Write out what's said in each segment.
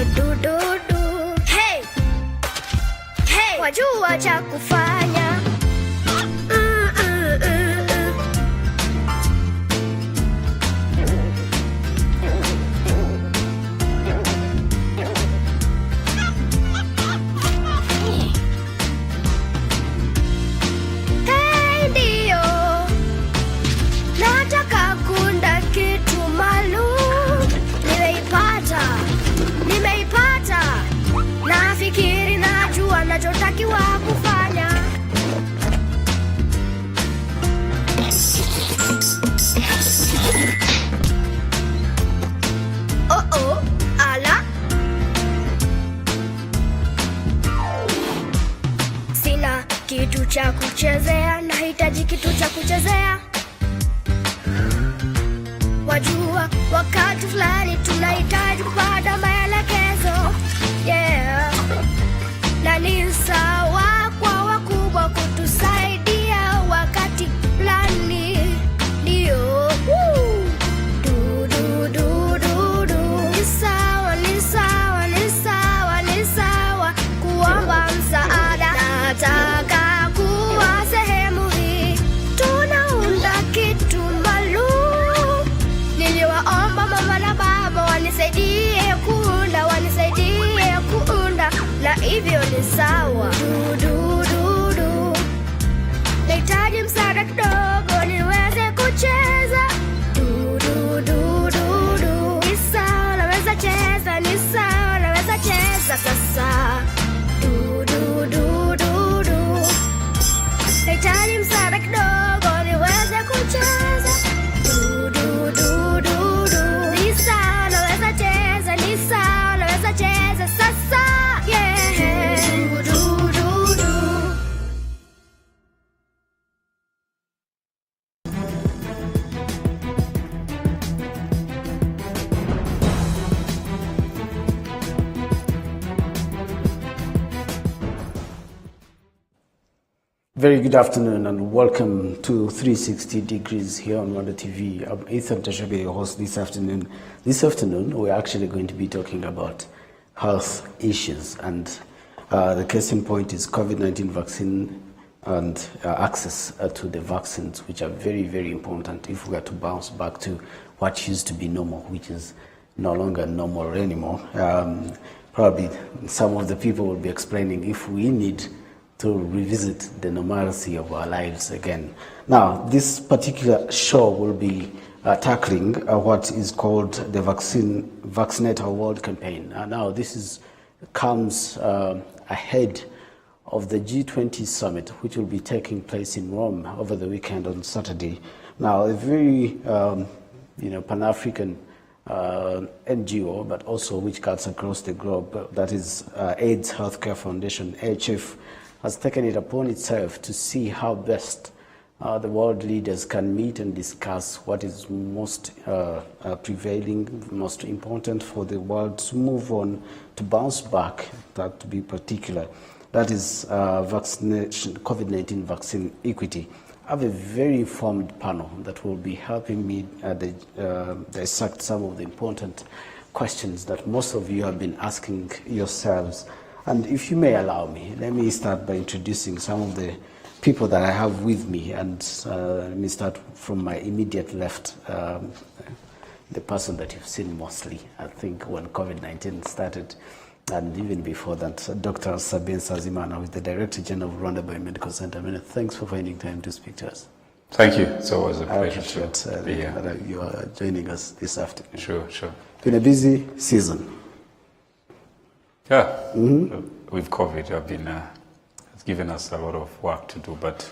Hey, hey, wajua cha kufanya. Hey, ndio nataka kunda kitu maalum. Nimeipata, nafikiri najua nachotakiwa kufanya. Ala, sina kitu cha kuchezea, nahitaji kitu cha kuchezea. Wajua, wakati fulani tunahitaji kupata maelekezo. Yeah. Na ni sawa kwa wakubwa kutusaidia wakati fulani. Ndio. Ni sawa kuomba msaada. Nataka kuwa sehemu hii. Tunaunda kitu maalum. Niliwaomba mama na baba wanisaidie kuunda, na hivyo ni sawa. Nahitaji msaada kidogo niweze kucheza. Ni sawa, naweza cheza, ni sawa, naweza cheza sasa. Nahitaji msaada kidogo niweze kucheza. Ni sawa, naweza cheza, ni sawa, naweza cheza sasa. Yeah. Very good afternoon and welcome to 360 Degrees here on RwandaTV. I'm Ethan Tashabe, your host this afternoon. This afternoon, we're actually going to be talking about health issues, and the case in point is COVID-19 vaccine and access to the vaccines, which are very, very important if we are to bounce back to what used to be normal, which is no longer normal anymore. Probably some of the people will be explaining if we need to revisit the normalcy of our lives again. Now, this particular show will be tackling what is called the Vaccinate Our World campaign. Now, this comes ahead of the G20 summit, which will be taking place in Rome over the weekend on Saturday. Now, a very Pan-African NGO, but also which cuts across the globe, that is AIDS Healthcare Foundation, AHF, has taken it upon itself to see how best the world leaders can meet and discuss what is most prevailing, most important for the world to move on, to bounce back, that to be particular. That is vaccination, COVID-19 vaccine equity. I have a very informed panel that will be helping me dissect some of the important questions that most of you have been asking yourselves. And if you may allow me, let me start by introducing some of the people that I have with me. And let me start from my immediate left, the person that you've seen mostly, I think, when COVID-19 started, and even before that, Dr. Sabin Sazimana, who is the Director General of Rwanda Biomedical Center. Thanks for finding time to speak to us. Thank you. It's always a pleasure to be here. That you are joining us this afternoon. Sure. Been a busy season. Yeah, with COVID, it's given us a lot of work to do, but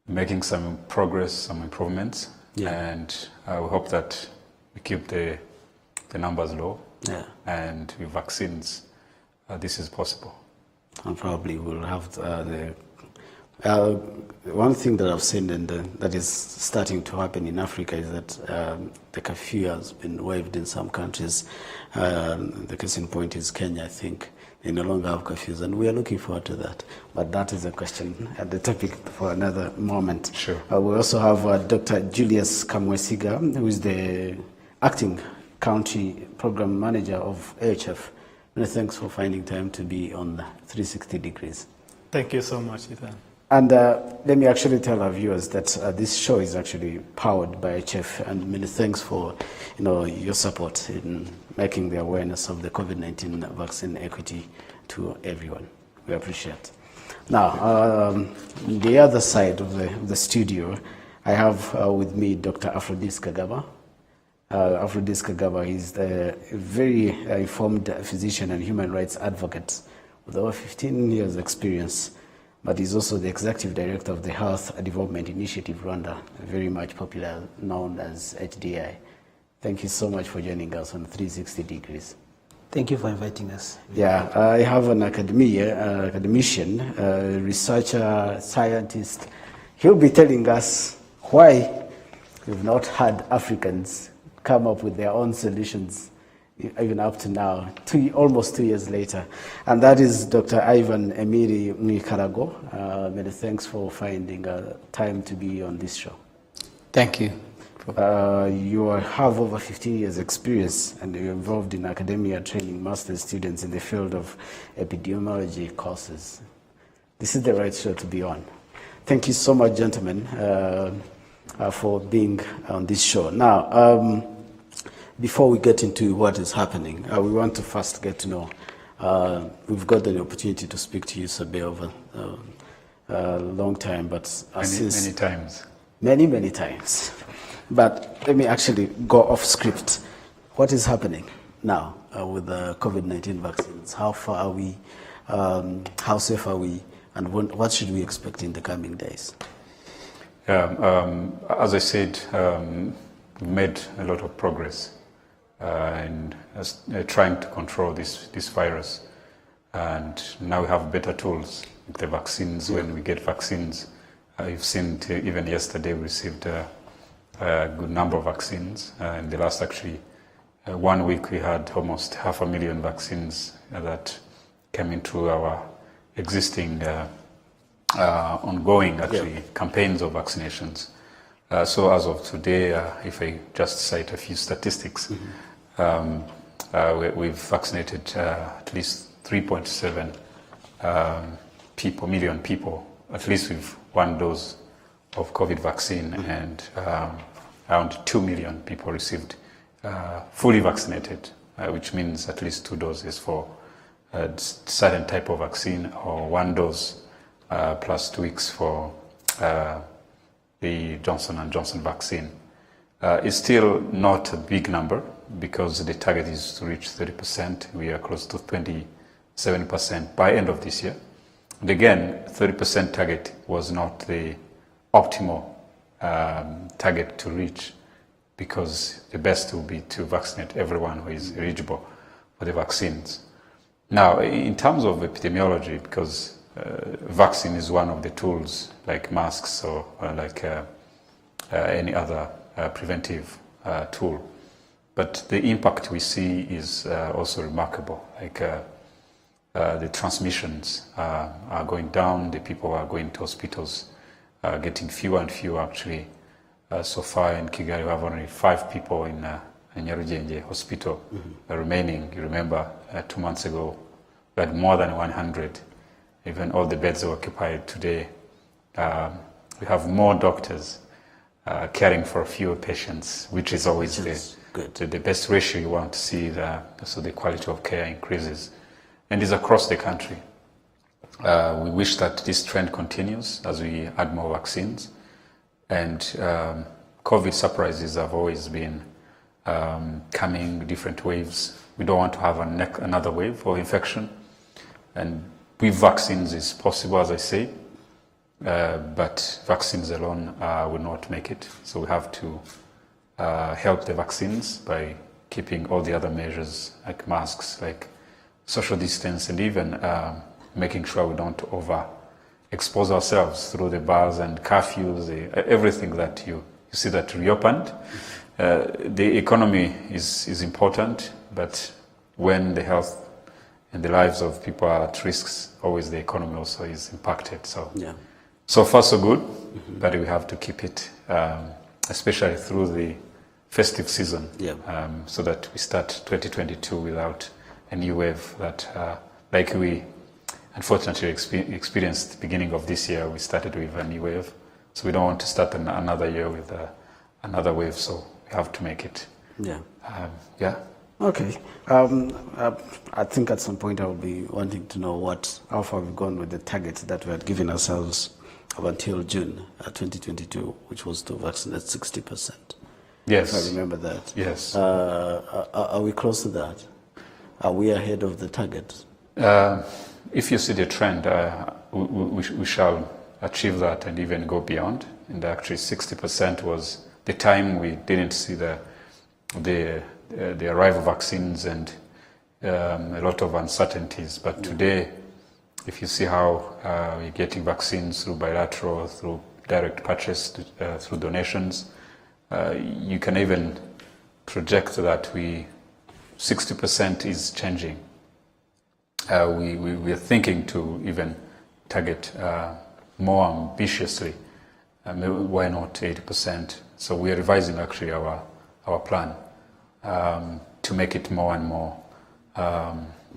making some progress, some improvements, and we hope that we keep the numbers low. Yeah. And with vaccines, this is possible. And probably we'll have one thing that I've seen and that is starting to happen in Africa is that the curfew has been waived in some countries. The case in point is Kenya, I think. They no longer have curfews, and we are looking forward to that. But that is a question at the topic for another moment. Sure. We also have Dr. Julius Kamwesiga, who is the acting County Program Manager of AHF. Many thanks for finding time to be on 360 Degrees. Thank you so much, Ethan. And let me actually tell our viewers that this show is actually powered by AHF, and many thanks for your support in making the awareness of the COVID-19 vaccine equity to everyone. We appreciate. Now, the other side of the studio, I have with me Dr. Aphrodis Kagaba. Aphrodis Kagaba is a very informed physician and human rights advocate with over 15 years experience, but he's also the executive director of the Health Development Initiative Rwanda, very much popular, known as HDI. Thank you so much for joining us on 360 Degrees. Thank you for inviting us. Yeah, I have an academician, researcher, scientist. He'll be telling us why we've not had Africans come up with their own solutions, even up to now, almost 2 years later. And that is Dr. Ivan Emiri Mwikarago. Many thanks for finding time to be on this show. Thank you. You have over 15 years experience, and you're involved in academia training master's students in the field of epidemiology courses. This is the right show to be on. Thank you so much, gentlemen, for being on this show. Now, before we get into what is happening, we want to first get to know, we've got the opportunity to speak to you, Sabe, over a long time, but many times. Many times. But let me actually go off script. What is happening now with the COVID-19 vaccines? How far are we? How safe are we? And what should we expect in the coming days? As I said, we've made a lot of progress in trying to control this virus. And now we have better tools, like the vaccines. When we get vaccines, you've seen even yesterday we received a good number of vaccines. In the last 1 week, we had almost 500,000 vaccines that came into our existing ongoing campaigns of vaccinations. So as of today, if I just cite a few statistics, we've vaccinated at least 3.7 million people, at least with 1 dose of COVID vaccine, and around 2 million people received fully vaccinated, which means at least 2 doses for a certain type of vaccine, or 1 dose plus 2 weeks for the Johnson & Johnson vaccine. It's still not a big number because the target is to reach 30%. We are close to 27% by end of this year. And again, 30% target was not the optimal target to reach, because the best will be to vaccinate everyone who is eligible for the vaccines. Now, in terms of epidemiology, because vaccine is one of the tools like masks or like any other preventive tool, but the impact we see is also remarkable. Like the transmissions are going down, the people are going to hospitals getting fewer and fewer actually. So far in Kigali, we have only 5 people in Nyarugenge hospital remaining. You remember 2 months ago, we had more than 100. Even all the beds are occupied today. We have more doctors caring for fewer patients, which is always the best ratio you want to see, so the quality of care increases. And it's across the country. We wish that this trend continues as we add more vaccines. And COVID surprises have always been coming, different waves. We don't want to have another wave of infection. And with vaccines it's possible, as I say, but vaccines alone will not make it. So we have to help the vaccines by keeping all the other measures like masks, like social distance, and even making sure we don't expose ourselves through the bars and curfews, everything that you see that reopened. The economy is important, but when the health and the lives of people are at risks, always the economy also is impacted. So, so far so good, but we have to keep it, especially through the festive season, Yeah. so that we start 2022 without a new wave that, like we unfortunately experienced the beginning of this year. We started with a new wave, so we don't want to start another year with another wave, so we have to make it. Yeah. Yeah. Okay. I think at some point I will be wanting to know how far we've gone with the target that we had given ourselves up until June 2022, which was to vaccinate 60%. Yes. If I remember that. Yes. Are we close to that? Are we ahead of the target? If you see the trend, we shall achieve that and even go beyond. And actually 60% was the time we didn't see the arrival of vaccines and a lot of uncertainties. But today, if you see how we're getting vaccines through bilateral, through direct purchase, through donations, you can even project that 60% is changing. We are thinking to even target more ambitiously. Maybe why not 80%? So we are revising actually our plan to make it more and more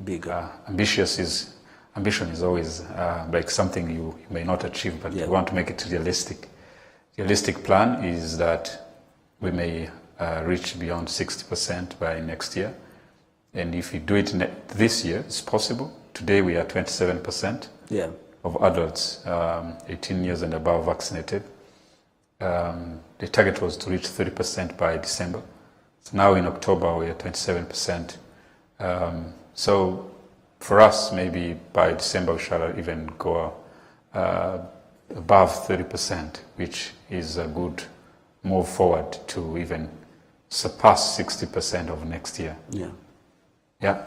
bigger. Ambition is always like something you may not achieve, but Yeah. we want to make it realistic. Realistic plan is that we may reach beyond 60% by next year. And if we do it this year, it's possible. Today we are 27% Yeah. of adults 18 years and above vaccinated. The target was to reach 30% by December. So now in October we are 27%. So for us, maybe by December we shall even go above 30%, which is a good move forward to even surpass 60% of next year. Yeah. Yeah.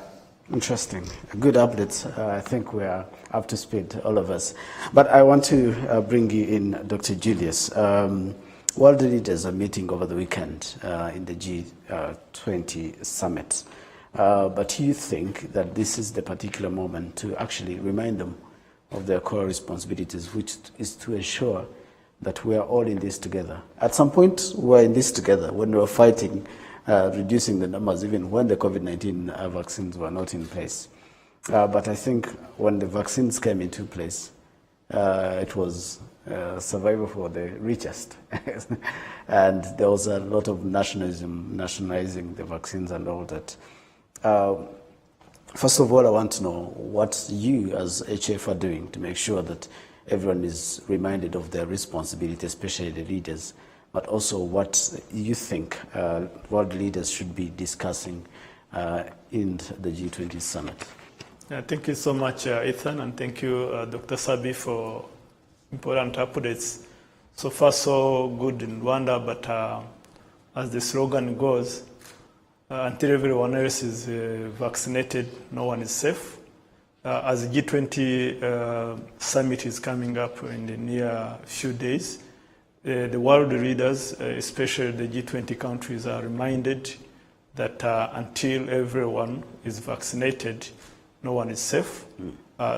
Interesting. Good updates. I think we are up to speed, all of us. But I want to bring you in, Dr. Julius. World leaders are meeting over the weekend in the G20 summit. But you think that this is the particular moment to actually remind them of their core responsibilities, which is to ensure that we are all in this together. At some point, we were in this together when we were fighting reducing the numbers, even when the COVID-19 vaccines were not in place. But I think when the vaccines came into place, it was survival for the richest. And there was a lot of nationalizing the vaccines and all that. First of all, I want to know what you as HF are doing to make sure that everyone is reminded of their responsibility, especially the leaders, but also what you think world leaders should be discussing in the G20 summit. Thank you so much, Ethan, and thank you, Dr. Sabi, for important updates. So far, so good in Rwanda, but as the slogan goes, until everyone else is vaccinated, no one is safe. As the G20 summit is coming up in the near few days, the world leaders, especially the G20 countries, are reminded that until everyone is vaccinated, no one is safe.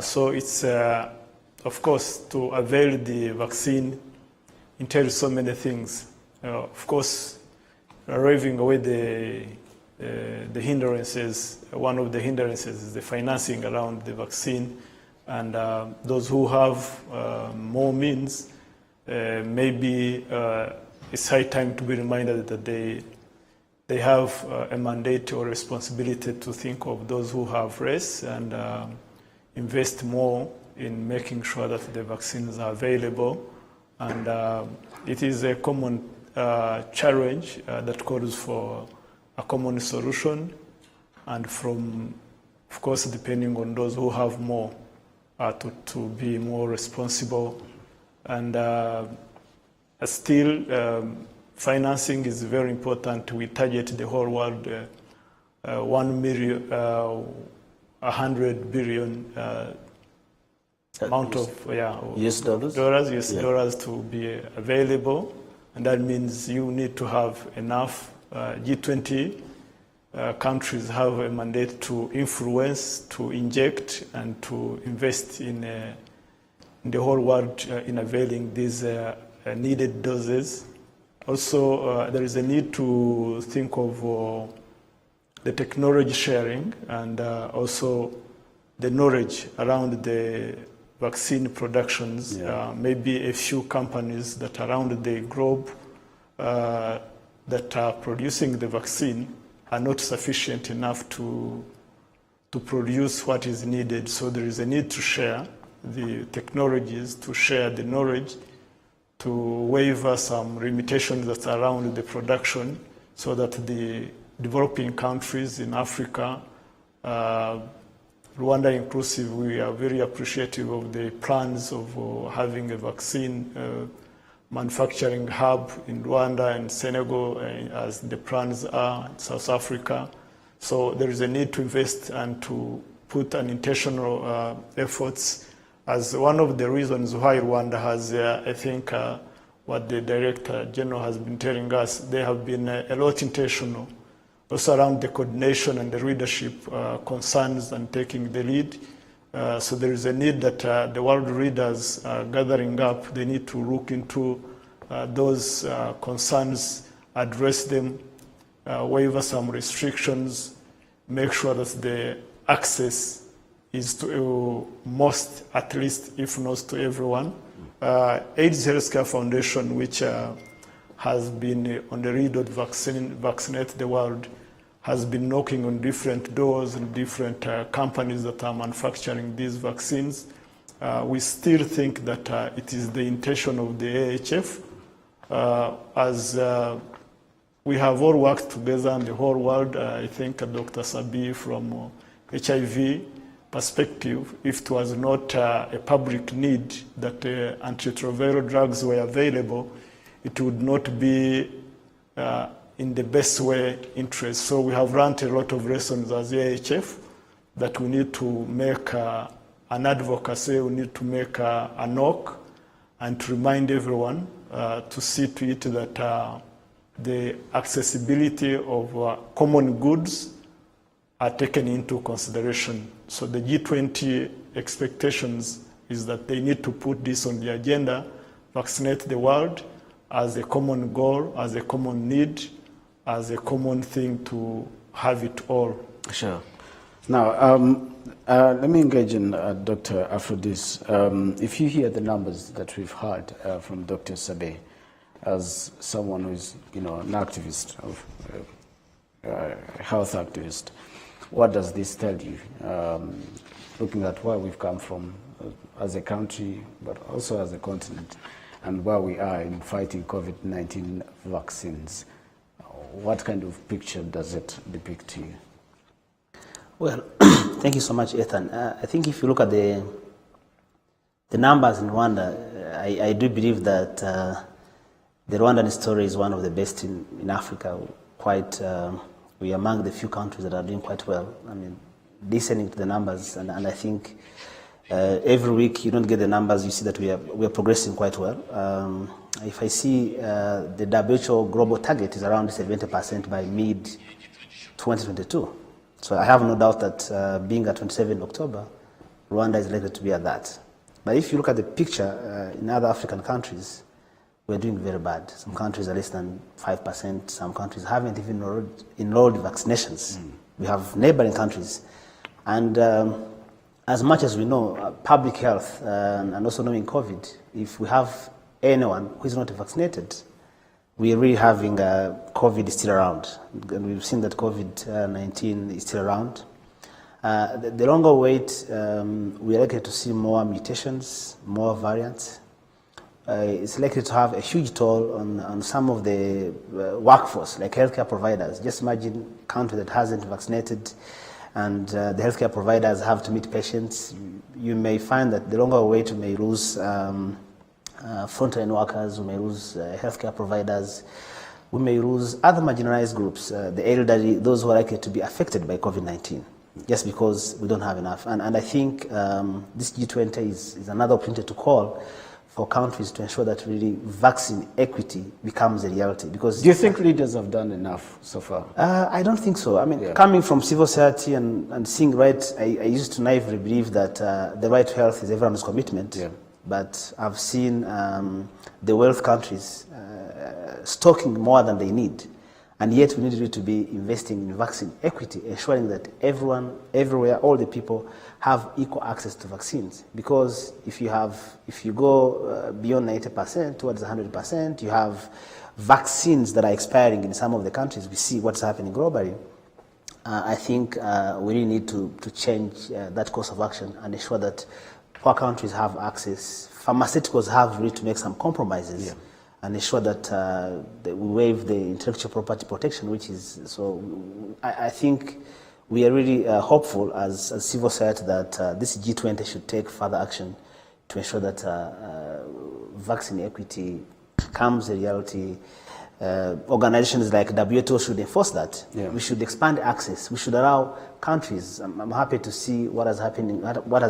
So it's, of course, to avail the vaccine entails so many things. Of course, removing away the hindrances. One of the hindrances is the financing around the vaccine, and those who have more means, maybe it's high time to be reminded that they have a mandate or responsibility to think of those who have less and invest more in making sure that the vaccines are available. And it is a common challenge that calls for a common solution, and from, of course, depending on those who have more, to be more responsible. And still, financing is very important. We target the whole world 100 billion amount of US dollars? dollars to be available, and that means you need to have enough. G20 countries have a mandate to influence, to inject, and to invest in the whole world in availing these needed doses. Also, there is a need to think of the technology sharing and also the knowledge around the vaccine productions. Maybe a few companies that are around the globe that are producing the vaccine are not sufficient enough to produce what is needed. So there is a need to share the technologies, to share the knowledge, to waiver some limitations that are around the production so that the developing countries in Africa, Rwanda inclusive, we are very appreciative of the plans of having a vaccine manufacturing hub in Rwanda and Senegal, as the plans are in South Africa. So there is a need to invest and to put an intentional efforts as one of the reasons why Rwanda has, I think, what the Director General has been telling us, they have been a lot intentional, also around the coordination and the leadership concerns and taking the lead. So there is a need that the world leaders are gathering up. They need to look into those concerns, address them, waiver some restrictions, make sure that the access is to most, at least, if not to everyone. AIDS Healthcare Foundation, which has been on the lead of Vaccinate the World, has been knocking on different doors and different companies that are manufacturing these vaccines. We still think that it is the intention of the AHF, as we have all worked together in the whole world. I think Dr. Sabi from HIV perspective, if it was not a public need that antiretroviral drugs were available, it would not be in the best way interest. So we have learned a lot of lessons as AHF that we need to make an advocacy, we need to make a knock and to remind everyone to see to it that the accessibility of common goods are taken into consideration. So the G20 expectations is that they need to put this on the agenda, vaccinate the world as a common goal, as a common need, as a common thing to have it all. Sure. Now, let me engage in Dr. Aphrodis. If you hear the numbers that we've heard from Dr. Sabe, as someone who is, an activist, health activist, what does this tell you? Looking at where we've come from as a country, but also as a continent, and where we are in fighting COVID-19 vaccines, what kind of picture does it depict to you? Well, thank you so much, Ethan. I think if you look at the numbers in Rwanda, I do believe that the Rwandan story is one of the best in Africa. We are among the few countries that are doing quite well. I mean, listening to the numbers, and I think every week you don't get the numbers, you see that we are progressing quite well. If I see the WHO global target is around 70% by mid-2022. So I have no doubt that being at 27 October, Rwanda is likely to be at that. But if you look at the picture in other African countries, we're doing very bad. Some countries are less than 5%. Some countries haven't even enrolled vaccinations. We have neighboring countries. And as much as we know, public health and also knowing COVID, if we have anyone who is not vaccinated, we are really having COVID is still around. And we've seen that COVID-19 is still around. The longer wait, we are likely to see more mutations, more variants. It's likely to have a huge toll on some of the workforce, like healthcare providers. Just imagine a country that hasn't vaccinated and the healthcare providers have to meet patients. You may find that the longer wait, you may lose frontline workers, we may lose healthcare providers, we may lose other marginalized groups, the elderly, those who are likely to be affected by COVID-19, just because we don't have enough. And I think this G20 is another opportunity to call for countries to ensure that really vaccine equity becomes a reality. Because do you think leaders have done enough so far? I don't think so. I mean, coming from civil society and seeing right, I used to naively believe that the right to health is everyone's commitment. Yeah. But I've seen the wealth countries stocking more than they need. And yet we need really to be investing in vaccine equity, ensuring that everyone, everywhere, all the people have equal access to vaccines. Because if you go beyond 90% towards 100%, you have vaccines that are expiring in some of the countries. We see what's happening globally. I think we really need to change that course of action and ensure that poor countries have access. Pharmaceuticals have really to make some compromises and ensure that we waive the intellectual property protection, which is, so I think we are really hopeful as civil society that this G20 should take further action to ensure that vaccine equity becomes a reality. Organizations like WHO should enforce that. We should expand access. We should allow countries. I'm happy to see what has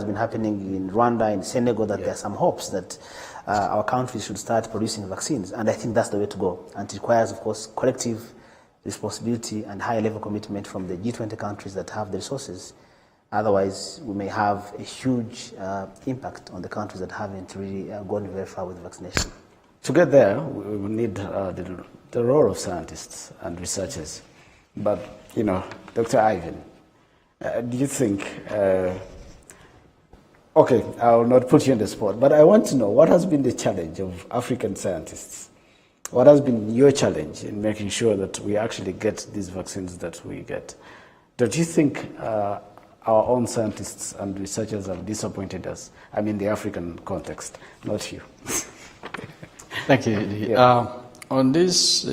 been happening in Rwanda, in Senegal, that there are some hopes that our countries should start producing vaccines. And I think that's the way to go. And it requires, of course, collective responsibility and high-level commitment from the G20 countries that have the resources. Otherwise, we may have a huge impact on the countries that haven't really gone very far with vaccination. To get there, we will need the role of scientists and researchers. But, Dr. Ivan, do you think, okay, I will not put you on the spot, but I want to know, what has been the challenge of African scientists? What has been your challenge in making sure that we actually get these vaccines that we get? Don't you think our own scientists and researchers have disappointed us? I mean, the African context, not you. Thank you. On this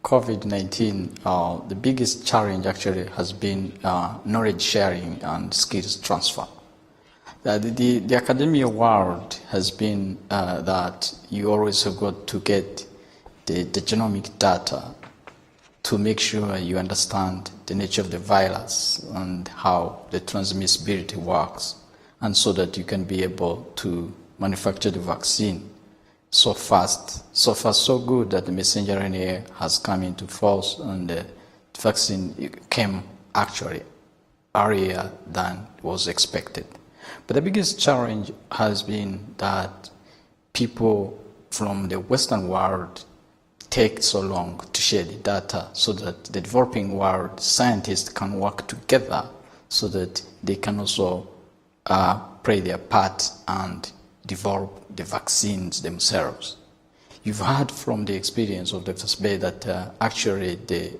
COVID-19, the biggest challenge actually has been knowledge sharing and skills transfer. The academia world has been that you always have got to get the genomic data to make sure you understand the nature of the virus and how the transmissibility works, and so that you can be able to manufacture the vaccine so fast, so good that the messenger RNA has come into force, and the vaccine came actually earlier than was expected. But the biggest challenge has been that people from the Western world take so long to share the data, so that the developing world scientists can work together so that they can also play their part and develop the vaccines themselves. You've heard from the experience of Dr. Sbe that actually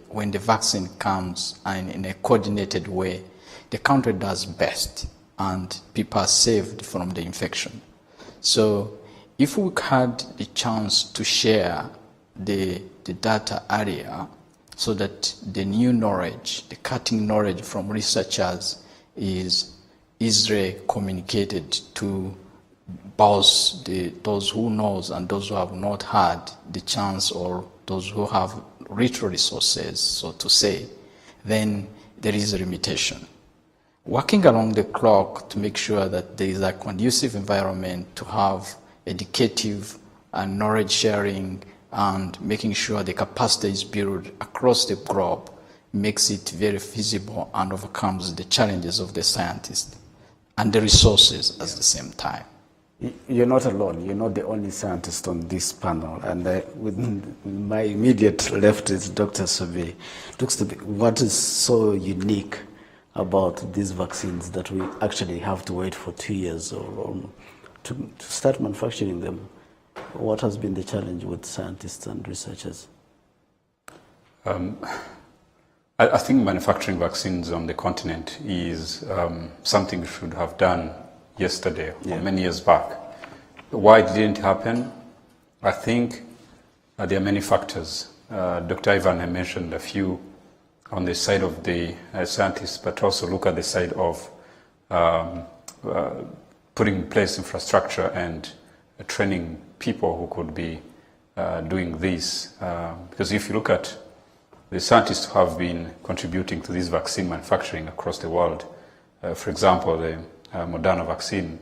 when the vaccine comes and in a coordinated way, the country does best and people are saved from the infection. So if we had the chance to share the data earlier, so that the new knowledge, the cutting knowledge from researchers is easily communicated to both those who knows and those who have not had the chance, or those who have rich resources, so to say, then there is a limitation. Working along the clock to make sure that there is a conducive environment to have educative and knowledge sharing, and making sure the capacity is built across the globe makes it very feasible and overcomes the challenges of the scientists and the resources at the same time. You're not alone. You're not the only scientist on this panel. And with my immediate left is Dr. Sbe. Dr. Sbe, what is so unique about these vaccines that we actually have to wait for 2 years or to start manufacturing them? What has been the challenge with scientists and researchers? I think manufacturing vaccines on the continent is something we should have done yesterday or many years back. Why it didn't happen? I think there are many factors. Dr. Ivan had mentioned a few on the side of the scientists, but also look at the side of putting in place infrastructure and training people who could be doing this. Because if you look at the scientists who have been contributing to this vaccine manufacturing across the world, for example, the Moderna vaccine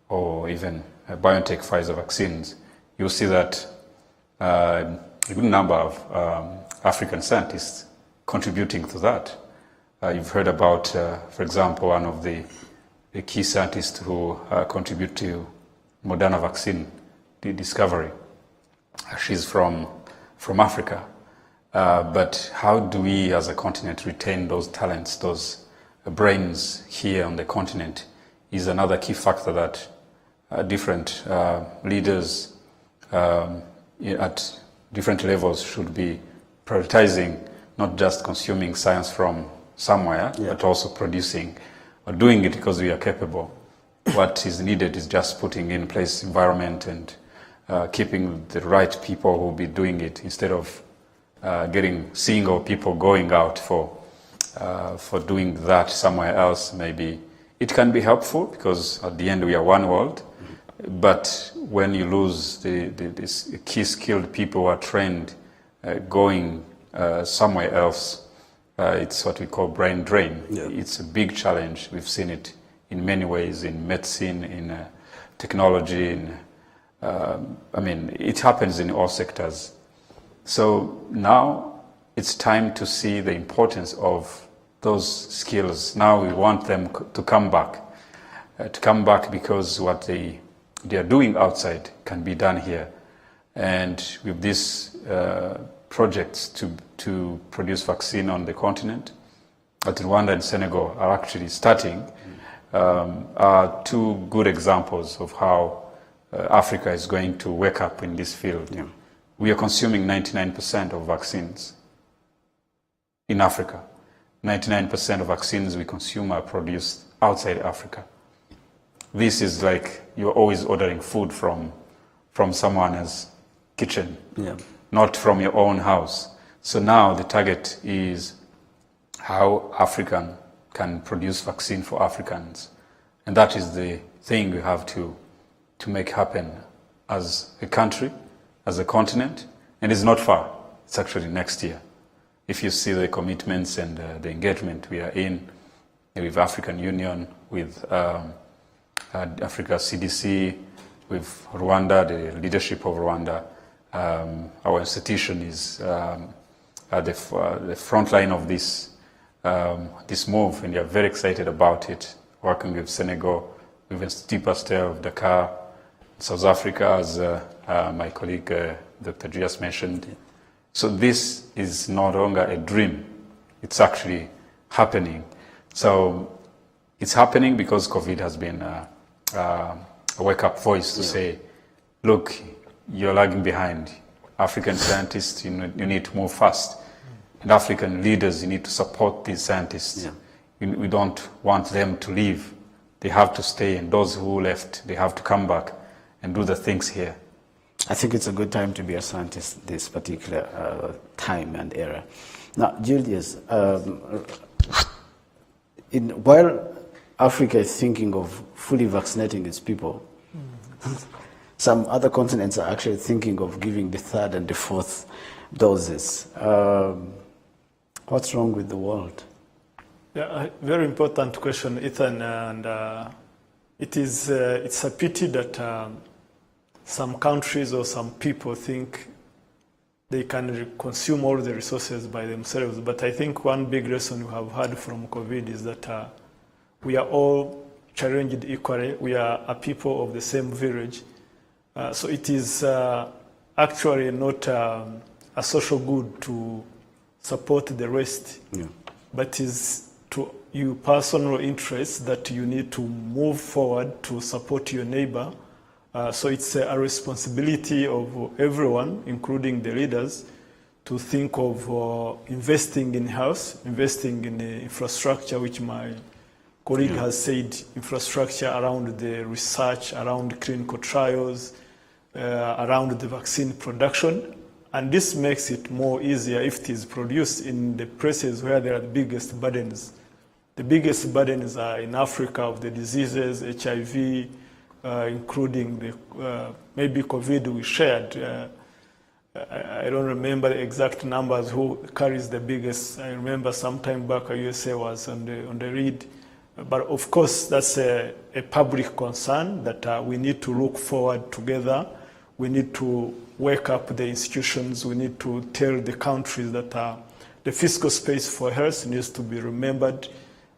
or even BioNTech Pfizer vaccines, you'll see that a good number of African scientists contributing to that. You've heard about, for example, one of the key scientists who contribute to Moderna vaccine, the discovery. She's from from Africa. But how do we as a continent retain those talents, those brains here on the continent is another key factor that different leaders at different levels should be prioritizing, not just consuming science from somewhere, but also producing or doing it because we are capable. What is needed is just putting in place environment and keeping the right people who will be doing it instead of getting single people going out for doing that somewhere else. Maybe it can be helpful because at the end we are one world. But when you lose these key skilled people who are trained going somewhere else, it's what we call brain drain. It's a big challenge. We've seen it in many ways, in medicine, in technology, in, I mean, it happens in all sectors. So now it's time to see the importance of those skills. Now we want them to come back because what they are doing outside can be done here. And with these projects to produce vaccine on the continent, that Rwanda and Senegal are actually starting, are two good examples of how Africa is going to wake up in this field. We are consuming 99% of vaccines in Africa. 99% of vaccines we consume are produced outside Africa. This is like you're always ordering food from someone else's kitchen, not from your own house. So now the target is how African can produce vaccine for Africans. And that is the thing we have to make happen as a country, as a continent, and it's not far. It's actually next year. If you see the commitments and the engagement we are in with African Union, with Africa CDC, with Rwanda, the leadership of Rwanda, our institution is at the front line of this move, and we are very excited about it, working with Senegal, with Institut Pasteur of Dakar, South Africa, as my colleague Dr. Gias mentioned. So this is no longer a dream. It's actually happening. So it's happening because COVID has been a wake-up voice to say, look, you're lagging behind. African scientists, you need to move fast. And African leaders, you need to support these scientists. We don't want them to leave. They have to stay, and those who left, they have to come back and do the things here. I think it's a good time to be a scientist this particular time and era. Now, Julius, while Africa is thinking of fully vaccinating its people, some other continents are actually thinking of giving the third and the fourth doses. What's wrong with the world? Yeah, a very important question, Ethan, and it's a pity that some countries or some people think they can consume all the resources by themselves. But I think one big lesson we have had from COVID is that we are all challenged equally. We are a people of the same village. So it is actually not a social good to support the rest, but is to your personal interest that you need to move forward to support your neighbor. So it's a responsibility of everyone, including the leaders, to think of investing in health, investing in the infrastructure, which my colleague has said, infrastructure around the research, around clinical trials, around the vaccine production. And this makes it more easier if it is produced in the places where there are the biggest burdens. The biggest burdens are in Africa of the diseases, HIV, including the maybe COVID we shared. I don't remember the exact numbers who carries the biggest. I remember some time back USA was on the read. But of course, that's a public concern that we need to look forward together. We need to wake up the institutions. We need to tell the countries that the fiscal space for health needs to be remembered.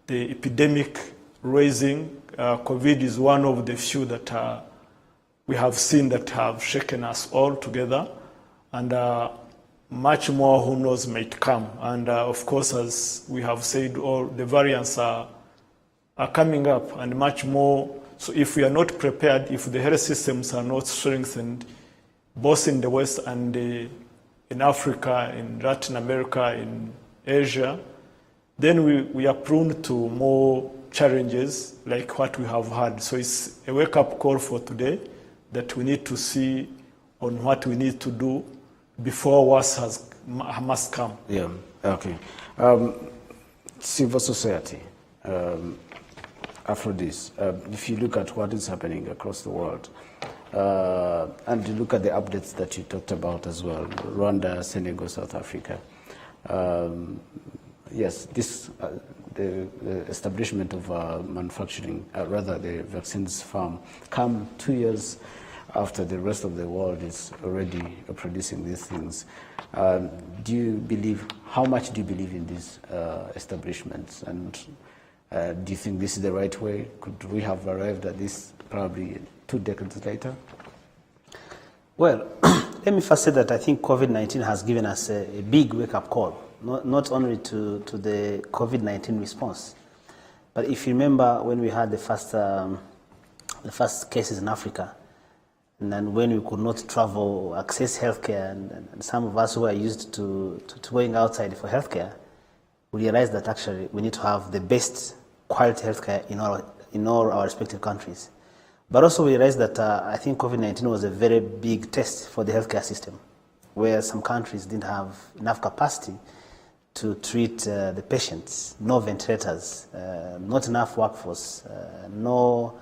The epidemic raising, COVID is one of the few that we have seen that have shaken us all together. And much more who knows might come. And of course, as we have said, all the variants are coming up and much more. So if we are not prepared, if the health systems are not strengthened, both in the West and in Africa, in Latin America, in Asia, then we are prone to more challenges like what we have had. So it's a wake-up call for today that we need to see on what we need to do before worse must come. Yeah, okay. Civil society, Aphrodis, if you look at what is happening across the world, and you look at the updates that you talked about as well, Rwanda, Senegal, South Africa, yes, this the establishment of manufacturing, rather the vaccines farm, come 2 years after the rest of the world is already producing these things. Do you believe, how much do you believe in these establishments? And do you think this is the right way? Could we have arrived at this probably 2 decades later? Well, let me first say that I think COVID-19 has given us a big wake-up call, not only to the COVID-19 response, but if you remember when we had the first cases in Africa, and then when we could not travel, access healthcare, and some of us who are used to going outside for healthcare, we realized that actually we need to have the best quality healthcare in all our respective countries. But also we realized that I think COVID-19 was a very big test for the healthcare system, where some countries didn't have enough capacity to treat the patients, no ventilators, not enough workforce, no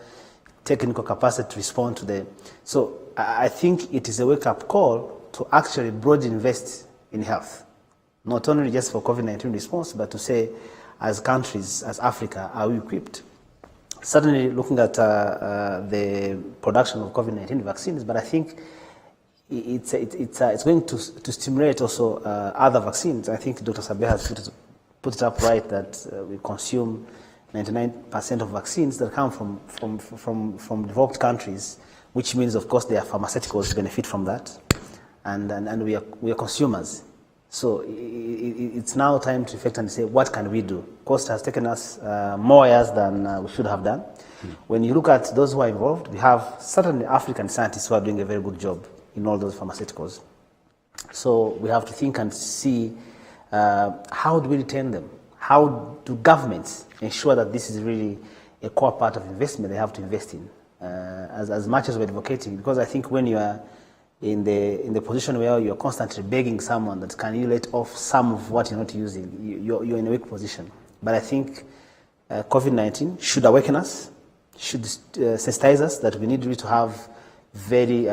technical capacity to respond to the... So I think it is a wake-up call to actually broadly invest in health, not only just for COVID-19 response, but to say, as countries, as Africa, are we equipped? Certainly looking at the production of COVID-19 vaccines, but I think it's going to stimulate also other vaccines. I think Dr. Sabe has put it up right that we consume 99% of vaccines that come from developed countries, which means, of course, their pharmaceuticals benefit from that, and we are consumers. So it's now time to reflect and say, what can we do? Of course, it has taken us more years than we should have done. When you look at those who are involved, we have certainly African scientists who are doing a very good job in all those pharmaceuticals. So we have to think and see how do we retain them? How do governments ensure that this is really a core part of investment they have to invest in, as much as we're advocating? Because I think when you are in the position where you're constantly begging someone that can you let off some of what you're not using, you're in a weak position. But I think COVID-19 should awaken us, should sensitize us that we need really to have very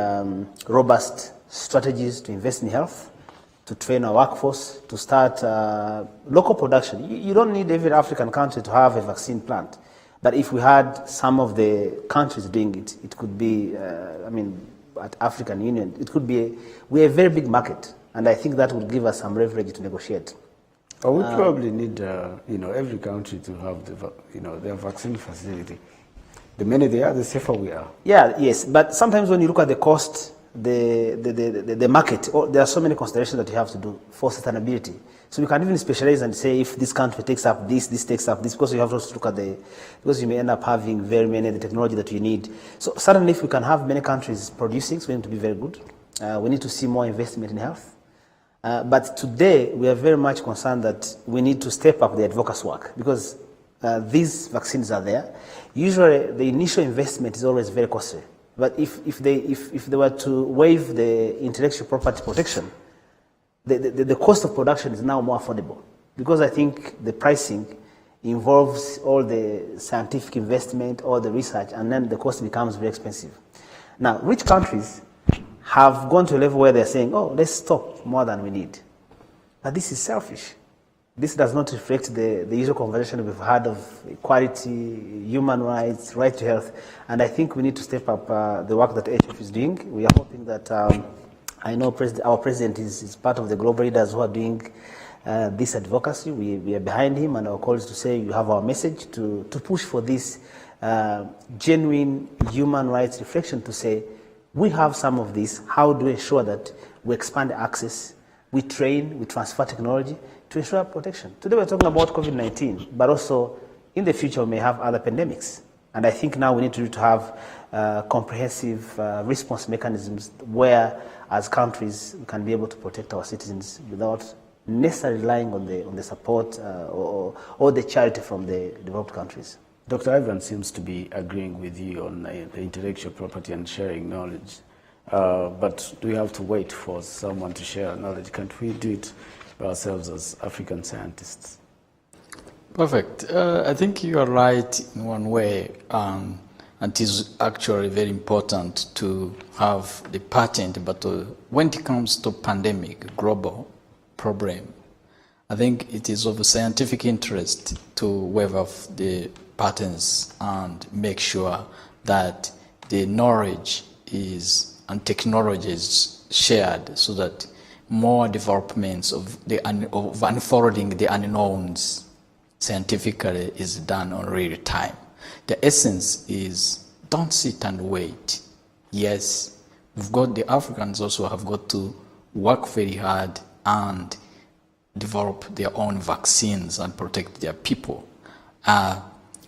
robust strategies to invest in health, to train our workforce, to start local production. You don't need every African country to have a vaccine plant. But if we had some of the countries doing it, it could be, at African Union, it could be, we're a very big market. And I think that would give us some leverage to negotiate. Or we probably need, every country to have their vaccine facility. The many they are, the safer we are. Yeah, yes. But sometimes when you look at the cost, the market, there are so many considerations that you have to do for sustainability. So you can even specialize and say if this country takes up this takes up this, because you have to look at because you may end up having very many the technology that you need. So certainly if we can have many countries producing, so we need to be very good. We need to see more investment in health. But today we are very much concerned that we need to step up the advocacy work, because these vaccines are there. Usually the initial investment is always very costly. But if they were to waive the intellectual property protection, the cost of production is now more affordable, because I think the pricing involves all the scientific investment, all the research, and then the cost becomes very expensive. Now, rich countries have gone to a level where they're saying, oh, let's stop more than we need. But this is selfish. This does not reflect the usual conversation we've had of equality, human rights, right to health. And I think we need to step up the work that AHF is doing. We are hoping that, I know our president is part of the global leaders who are doing this advocacy. We are behind him, and our call is to say you have our message to push for this genuine human rights reflection, to say we have some of this. How do we ensure that we expand access we train, we transfer technology to ensure protection. Today we're talking about COVID-19, but also in the future we may have other pandemics. And I think now we need to have comprehensive response mechanisms where, as countries, we can be able to protect our citizens without necessarily relying on the support or the charity from the developed countries. Dr. Ivan seems to be agreeing with you on the intellectual property and sharing knowledge. But do we have to wait for someone to share knowledge? Can't we do it ourselves as African scientists? Perfect. I think you are right in one way, and it is actually very important to have the patent, but when it comes to pandemic, global problem, I think it is of scientific interest to waive off the patents and make sure that the knowledge is and technology is shared so that more developments of unfolding the unknowns scientifically is done on real time. The essence is don't sit and wait. Yes, the Africans also have got to work very hard and develop their own vaccines and protect their people.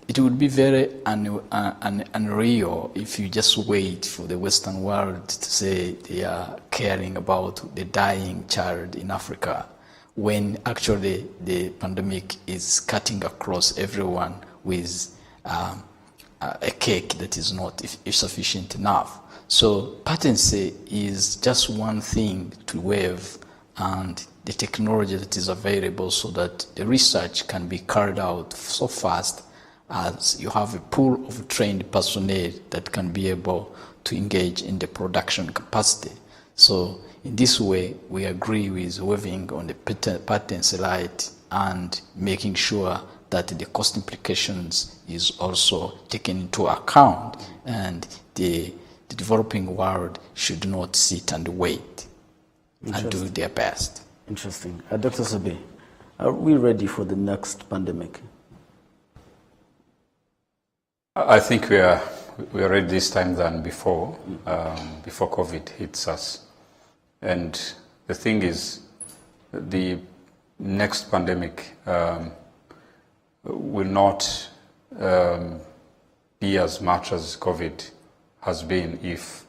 It would be very unreal if you just wait for the Western world to say they are caring about the dying child in Africa, when actually the pandemic is cutting across everyone with a cake that is not sufficient enough. So patency is just one thing to waive, and the technology that is available so that the research can be carried out so fast as you have a pool of trained personnel that can be able to engage in the production capacity. So in this way, we agree with waiving on the patency right and making sure that the cost implications is also taken into account, and the developing world should not sit and wait and do their best. Interesting. Dr. Sabe, are we ready for the next pandemic? I think we are ready this time than before, before COVID hits us. And the thing is, the next pandemic will not be as much as COVID has been if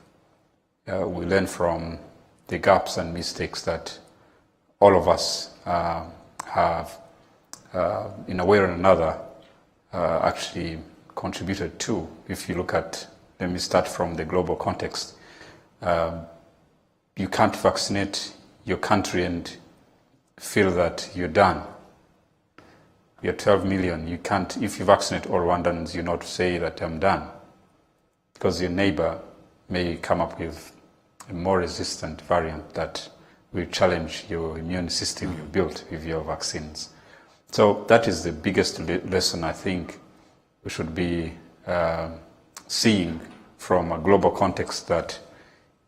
we learn from the gaps and mistakes that all of us have, in a way or another, actually contributed to. If you look at, let me start from the global context. You can't vaccinate your country and feel that you're done. You're 12 million. You can't, if you vaccinate all Rwandans, you not say that I'm done, because your neighbor may come up with a more resistant variant that will challenge your immune system you built with your vaccines. So that is the biggest lesson I think we should be seeing from a global context, that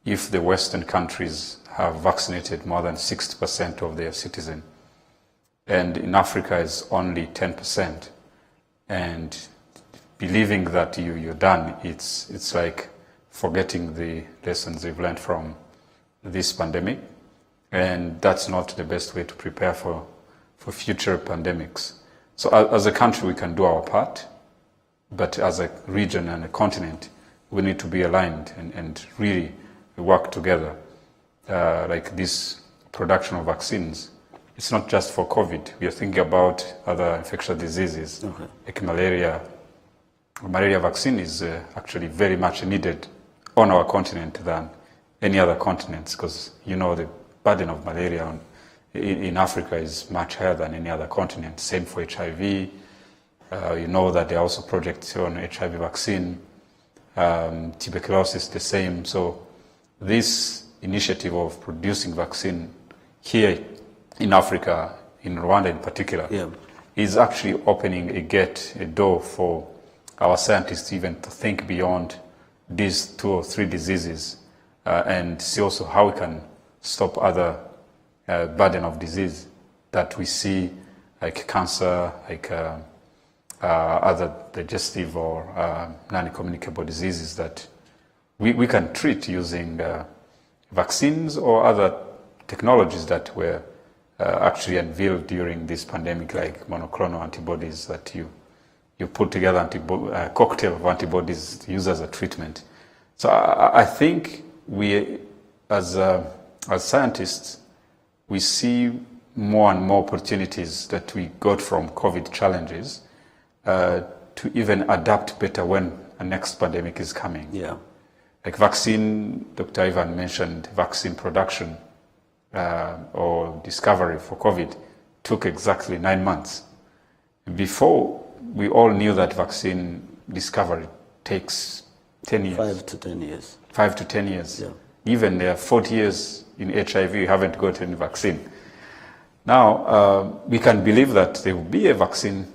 if the Western countries have vaccinated more than 60% of their citizens, and in Africa is only 10%, and believing that you're done, it's like forgetting the lessons we've learned from this pandemic, and that's not the best way to prepare for future pandemics. So as a country, we can do our part, but as a region and a continent, we need to be aligned and really work together. Like this production of vaccines, it's not just for COVID. We are thinking about other infectious diseases, like malaria. Malaria vaccine is actually very much needed on our continent than any other continents, because you know the burden of malaria in Africa is much higher than any other continent. Same for HIV. You know that there are also projects on HIV vaccine, tuberculosis the same. So this initiative of producing vaccine here in Africa, in Rwanda in particular, is actually opening a door for our scientists even to think beyond these 2 or 3 diseases and see also how we can stop other burden of disease that we see, like cancer, like other digestive or non-communicable diseases that we can treat using vaccines or other technologies that were actually unveiled during this pandemic, like monoclonal antibodies that you put together a cocktail of antibodies to use as a treatment. So I think we, as scientists, we see more and more opportunities that we got from COVID challenges to even adapt better when a next pandemic is coming. Yeah. Like vaccine, Dr. Ivan mentioned, vaccine production or discovery for COVID took exactly 9 months. Before, we all knew that vaccine discovery takes 10 years. 5 to 10 years. 5 to 10 years. Yeah. Even there are 40 years in HIV, you haven't got any vaccine. Now, we can believe that there will be a vaccine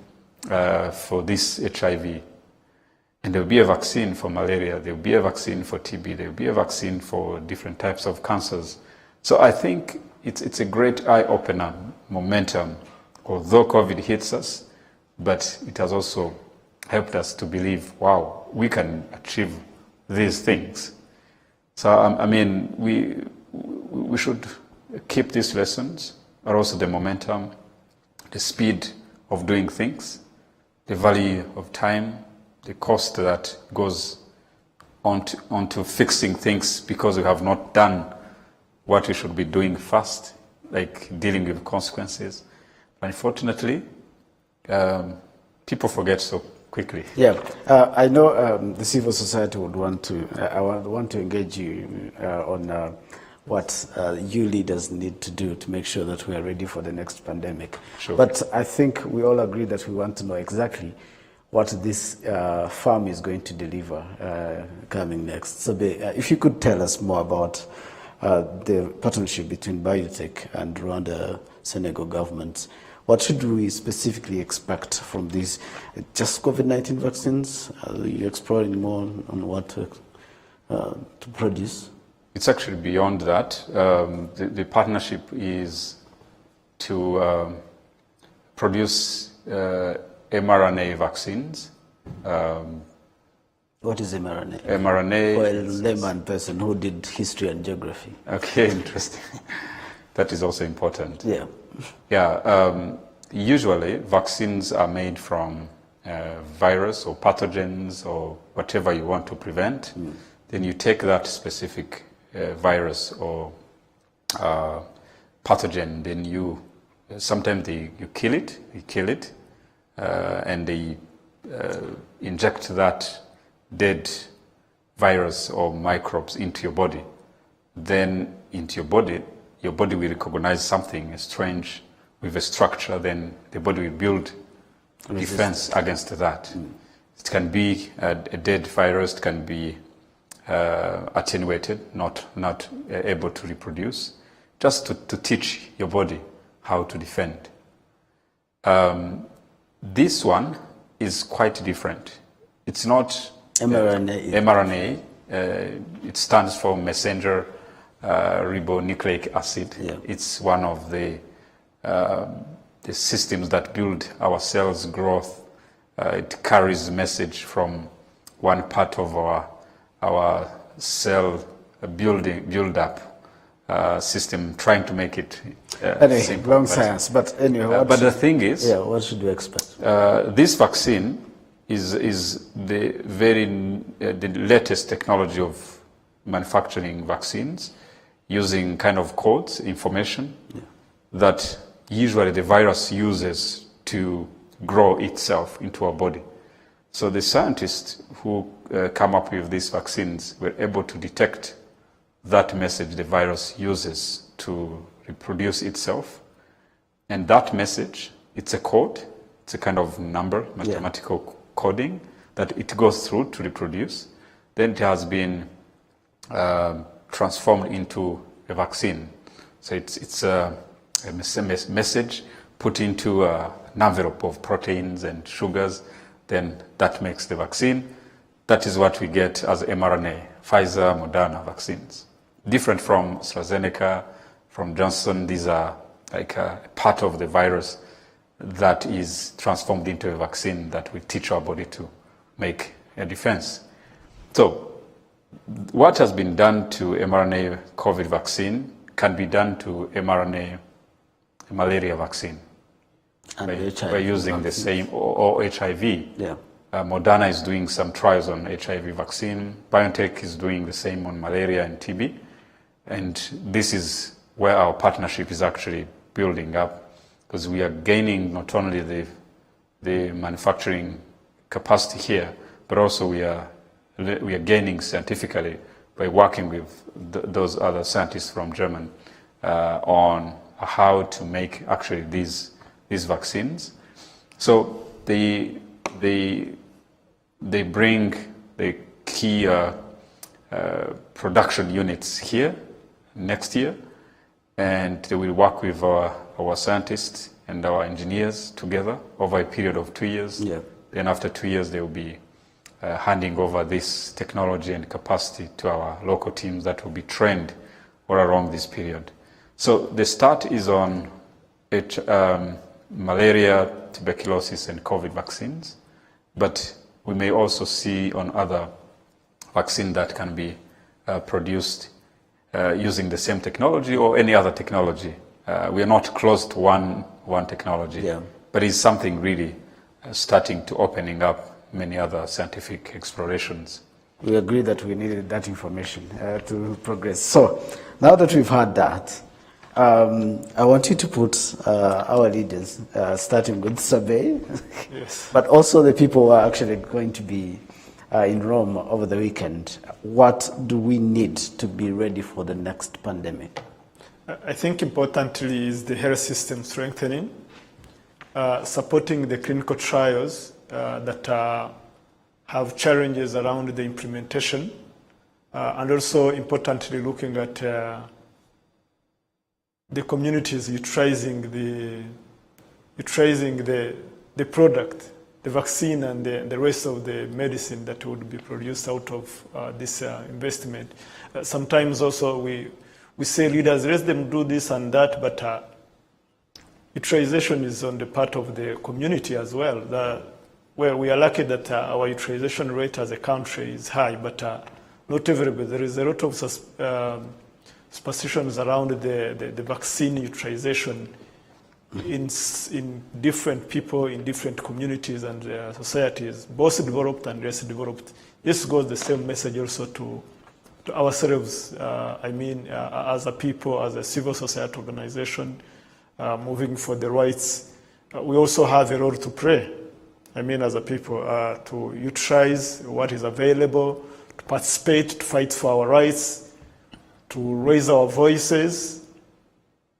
for this HIV, and there will be a vaccine for malaria, there will be a vaccine for TB, there will be a vaccine for different types of cancers. So I think it's a great eye-opener momentum, although COVID hits us, but it has also helped us to believe, wow, we can achieve these things. So, I mean, we should keep these lessons, but also the momentum, the speed of doing things, the value of time, the cost that goes onto fixing things because we have not done what we should be doing first, like dealing with consequences. Unfortunately, people forget so quickly. Yeah, I know the civil society would want to. I want to engage you on what you leaders need to do to make sure that we are ready for the next pandemic. Sure. But I think we all agree that we want to know exactly what this farm is going to deliver coming next. So, if you could tell us more about the partnership between biotech and Rwanda-Senegal governments. What should we specifically expect from these? Just COVID-19 vaccines? Are you exploring more on what to produce? It's actually beyond that. The partnership is to produce mRNA vaccines. What is mRNA? mRNA. For a layman person who did history and geography. Okay, interesting. That is also important. Yeah. Yeah. Usually, vaccines are made from virus or pathogens or whatever you want to prevent. Then you take that specific virus or pathogen. Then you sometimes you kill it. And they inject that dead virus or microbes into your body. Then into your body will recognize something strange with a structure, then the body will build defense against that. It can be a dead virus, it can be attenuated, not able to reproduce, just to teach your body how to defend. This one is quite different. It's not mRNA. It stands for messenger ribonucleic acid. Yeah. It's one of the systems that build our cells' growth. It carries message from one part of our cell build up system, trying to make it anyway, simple. long science. But anyway, but the thing is, what should we expect? This vaccine is the latest technology of manufacturing vaccines using kind of codes, information that usually the virus uses to grow itself into our body. So the scientists who come up with these vaccines were able to detect that message the virus uses to reproduce itself. And that message, it's a code, it's a kind of number, mathematical coding that it goes through to reproduce. Then it has been transformed into a vaccine. So it's a message put into an envelope of proteins and sugars, then that makes the vaccine. That is what we get as mRNA, Pfizer, Moderna vaccines. Different from AstraZeneca, from Johnson, these are like a part of the virus that is transformed into a vaccine that will teach our body to make a defense. So what has been done to mRNA COVID vaccine can be done to mRNA malaria vaccine. And By using the same, or HIV. Yeah. Moderna is doing some trials on HIV vaccine. BioNTech is doing the same on malaria and TB. And this is where our partnership is actually building up, because we are gaining not only the manufacturing capacity here, but also we are gaining scientifically by working with those other scientists from Germany on how to make actually these vaccines. So they bring the key production units here next year, and they will work with our scientists and our engineers together over a period of 2 years. Yeah. Then after 2 years, they will be handing over this technology and capacity to our local teams that will be trained all along this period. So the start is on malaria, tuberculosis, and COVID vaccines, but we may also see on other vaccines that can be produced using the same technology or any other technology. We are not close to one technology, Yeah. but it's something really starting to opening up many other scientific explorations. We agree that we needed that information to progress. So now that we've had that, I want you to put our leaders, starting with Sabe, Yes. but also the people who are actually going to be in Rome over the weekend. What do we need to be ready for the next pandemic? I think importantly is the health system strengthening, supporting the clinical trials that have challenges around the implementation, and also importantly looking at the communities utilizing the product, the vaccine, and the rest of the medicine that would be produced out of this investment. Sometimes also we say leaders, let them do this and that, but utilization is on the part of the community as well. Where we are lucky that our utilization rate as a country is high, but not everybody. There is a lot of superstitions around the vaccine utilization in different people, in different communities and societies, both developed and less developed. This goes the same message also to ourselves, as a people, as a civil society organization, moving for the rights. We also have a role to play, as a people, to utilize what is available, to participate, to fight for our rights, to raise our voices,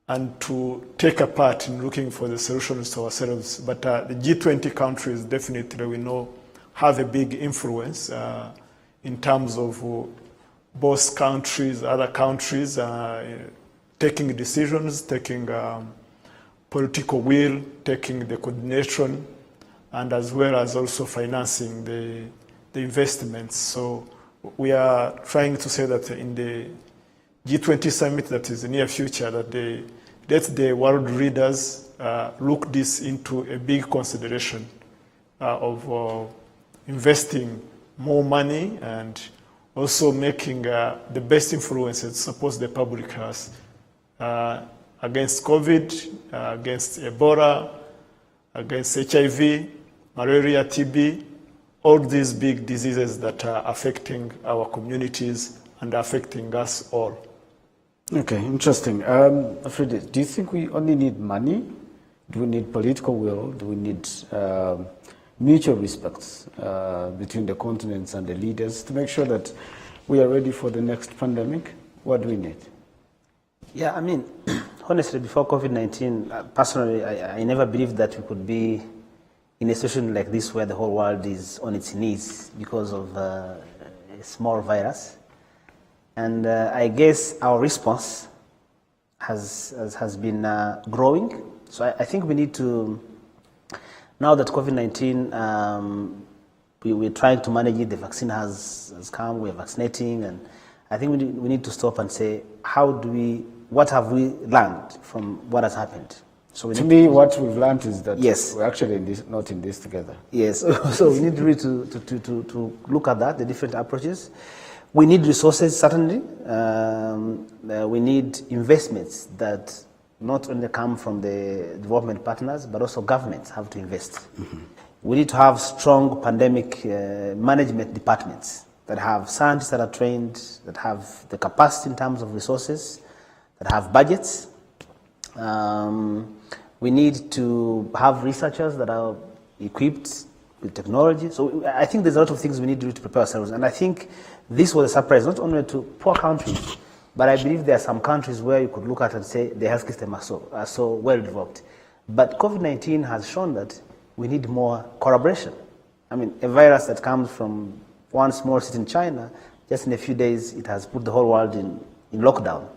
and to take a part in looking for the solutions to ourselves. But the G20 countries definitely, we know, have a big influence in terms of both countries, other countries, taking decisions, taking political will, taking the coordination, and as well as also financing the investments. So we are trying to say that in the G20 summit that is the near future, that let the world leaders look this into a big consideration of investing more money and also making the best influences to support the public health against COVID, against Ebola, against HIV, malaria, TB, all these big diseases that are affecting our communities and affecting us all. Okay, interesting. Fredy, do you think we only need money? Do we need political will? Do we need mutual respect between the continents and the leaders to make sure that we are ready for the next pandemic? What do we need? Yeah, honestly, before COVID-19, personally, I never believed that we could be in a situation like this where the whole world is on its knees because of a small virus. And I guess our response has been growing. So I think we need to, now that COVID-19, we're trying to manage it, the vaccine has come, we're vaccinating, and I think we need to stop and say, what have we learned from what has happened? So to me, what we've learned is that yes, we're actually not in this together. Yes, so we need really to look at that, the different approaches. We need resources, certainly. We need investments that not only come from the development partners, but also governments have to invest. We need to have strong pandemic management departments that have scientists that are trained, that have the capacity in terms of resources, that have budgets. We need to have researchers that are equipped with technology. So I think there's a lot of things we need to do to prepare ourselves. And I think this was a surprise, not only to poor countries, but I believe there are some countries where you could look at and say the health system are so well developed. But COVID-19 has shown that we need more collaboration. I mean, a virus that comes from one small city in China, just in a few days, it has put the whole world in lockdown.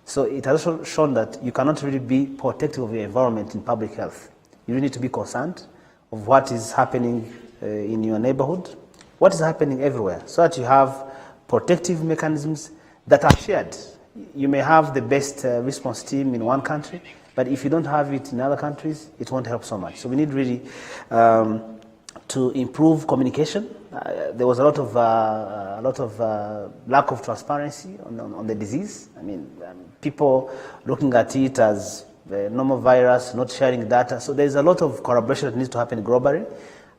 So it has also shown that you cannot really be protective of your environment in public health. You really need to be concerned of what is happening in your neighborhood, what is happening everywhere, so that you have protective mechanisms that are shared. You may have the best response team in one country, but if you don't have it in other countries, it won't help so much. So we need really to improve communication. There was a lot of lack of transparency on the disease. I mean, people looking at it as the normal virus, not sharing data. So there's a lot of collaboration that needs to happen globally.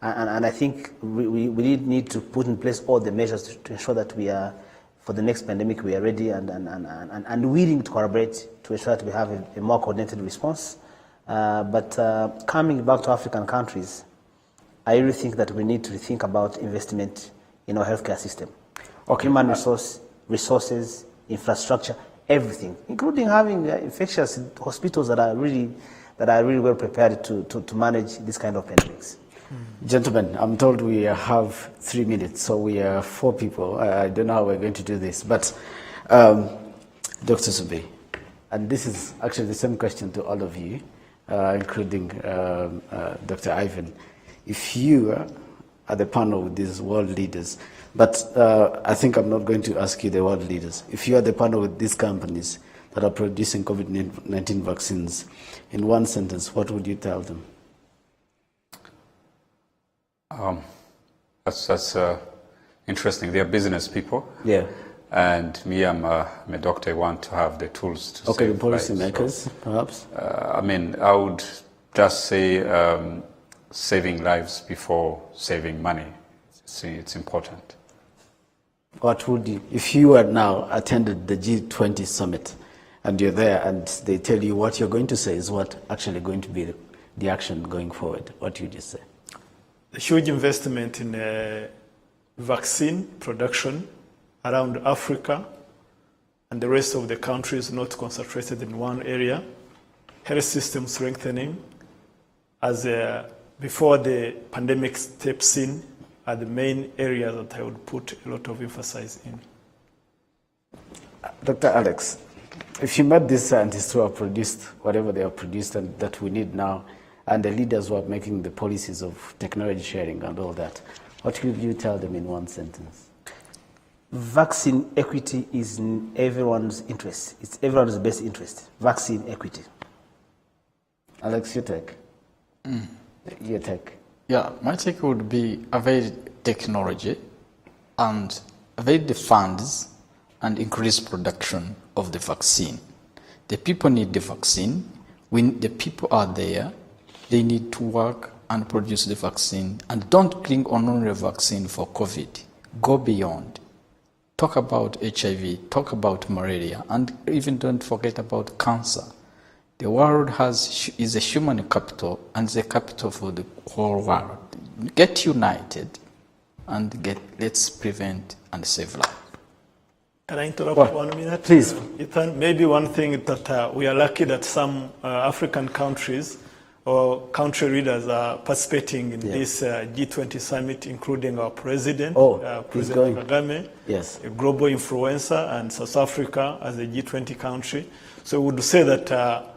And I think we need to put in place all the measures to ensure that we are, for the next pandemic, we are ready and willing to collaborate to ensure that we have a more coordinated response. But coming back to African countries, I really think that we need to think about investment in our healthcare system. Okay. Human resources, infrastructure, everything, including having infectious hospitals that are really well prepared to manage this kind of pandemics. Gentlemen, I'm told we have 3 minutes, so we are 4 people. I don't know how we're going to do this, but Dr. Sube, and this is actually the same question to all of you, including Dr. Ivan. If you are the panel with these world leaders, but I think I'm not going to ask you the world leaders. If you are the panel with these companies that are producing COVID-19 vaccines, in one sentence, what would you tell them? That's interesting. They're business people. Yeah. And me, I'm a doctor. I want to have the tools to okay, save the policy lives. makers, So, perhaps? I mean, I would just say saving lives before saving money. It's important. What would you, if you had now attended the G20 summit and you're there and they tell you what you're going to say is what actually going to be the action going forward, what do you just say? A huge investment in vaccine production around Africa and the rest of the countries, not concentrated in one area. Health system strengthening as before the pandemic steps in are the main areas that I would put a lot of emphasis in. Dr. Alex, if you met these scientists who have produced whatever they have produced and that we need now, and the leaders who are making the policies of technology sharing and all that, what would you tell them in one sentence? Vaccine equity is in everyone's interest. It's everyone's best interest. Vaccine equity. Alex, your take? Your take? Yeah, my take would be avail technology and avail the funds and increase production of the vaccine. The people need the vaccine. When the people are there, they need to work and produce the vaccine. And don't cling on only a vaccine for COVID. Go beyond. Talk about HIV, talk about malaria, and even don't forget about cancer. The world is a human capital and the capital for the whole world. Get united and let's prevent and save life. Can I interrupt 1 minute? Please. Ethan, maybe one thing that we are lucky that some African countries or country leaders are participating in this G20 summit, including our president, President Kagame, yes, a global influencer, and South Africa as a G20 country. So we would say that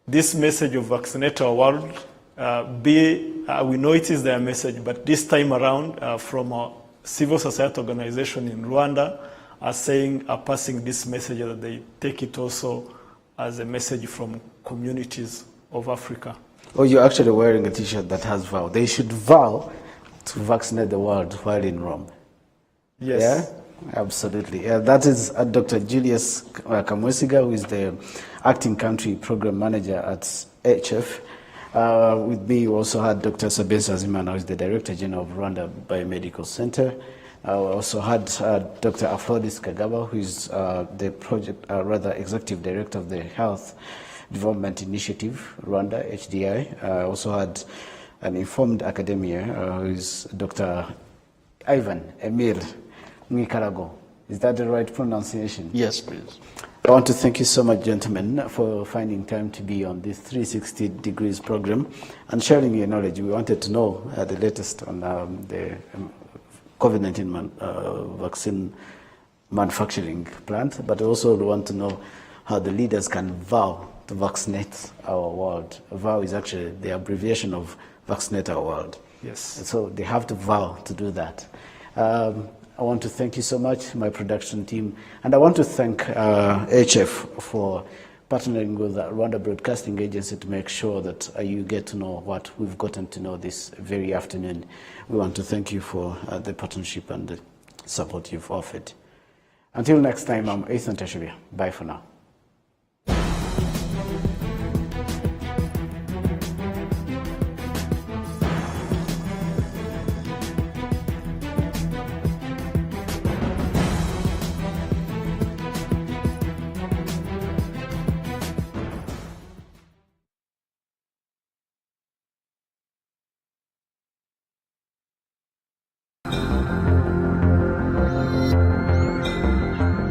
this message of vaccinate our world, we know it is their message, but this time around from a civil society organization in Rwanda are passing this message that they take it also as a message from communities of Africa. Oh, you're actually wearing a t-shirt that has vow. They should vow to vaccinate the world while in Rome. Yes. Yeah? Absolutely. That is Dr. Julius Kamwesiga, who is the acting country program manager at AHF. With me, we also had Dr. Sabesa Zimana, who is the Director General of Rwanda Biomedical Center. We also had Dr. Aphrodis Kagaba, who is the Executive Director of the Health Development Initiative, Rwanda, HDI. Also had an informed academia, who is Dr. Ivan Emir Mwikarago. Is that the right pronunciation? Yes, please. I want to thank you so much, gentlemen, for finding time to be on this 360 Degrees program and sharing your knowledge. We wanted to know the latest on the COVID-19 vaccine manufacturing plant, but also we want to know how the leaders can vow to vaccinate our world. VOW is actually the abbreviation of Vaccinate Our World. Yes. So they have to vow to do that. I want to thank you so much, my production team, and I want to thank HF for partnering with the Rwanda Broadcasting Agency to make sure that you get to know what we've gotten to know this very afternoon. We want to thank you for the partnership and the support you've offered. Until next time, I'm Ethan Tashabia. Bye for now.